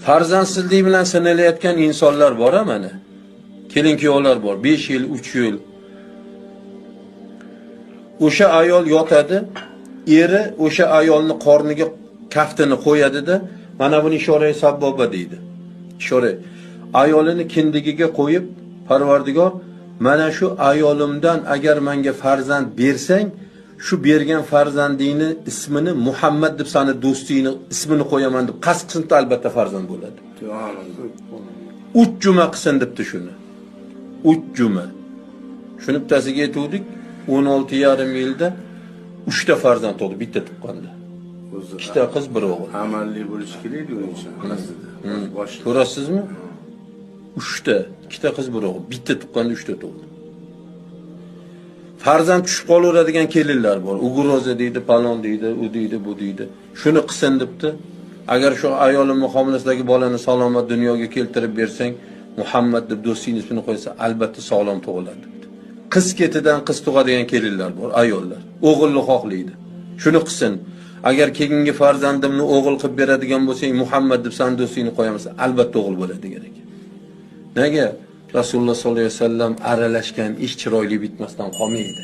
Farzandsizlik bilan sinalayotgan insonlar bor mana. Kelin-kuyovlar bor. 5 yil, 3 yil. O'sha ayol yotadi, eri o'sha ayolni qorniga kaftini qo'yadi-da, mana buni ishora sabboba deydi. Ishora ayolini kindigiga qo'yib, Parvardigor, mana shu ayolimdan agar menga farzand bersang, shu bergan farzandingni ismini Muhammad deb seni do'stingni ismini qo'yaman deb qasd qilsa albatta farzand bo'ladi. 3 juma qilsin debdi shuni. 3 juma. Shuni bittasiga aytuvdik, 16,5 yilda 3 ta farzand tug'di, bitta tuqqanda. 2 ta qiz, bir o'g'il. Amalli bo'lish kerak o'yincha. Ko'rasizmi? 3 ta, 2 ta qiz, bir o'g'il. Bitta tuqqanda 3 ta tug'di. Farzand tushib qolaveradigan kelinlar bor. Ugroza deydi, palon deydi, u deydi, bu deydi. Shuni qilsin debdi. Agar shu ayolim homilasidagi bolani salomat dunyoga keltirib bersang, Muhammad deb do'sting ismini qo'ysa, albatta sog'lom tug'iladi debdi. Qiz ketidan qiz tug'adigan kelinlar bor, ayollar. O'g'ilni xohlaydi. Shuni qilsin. Agar keyingi farzandimni o'g'il qilib beradigan bo'lsang, Muhammad deb san do'stingni qo'yamiz, albatta o'g'il bo'ladi degan ekan. Nega? Rasululloh sollallohu alayhi vasallam aralashgan ish chiroyli bitmasdan qolmaydi.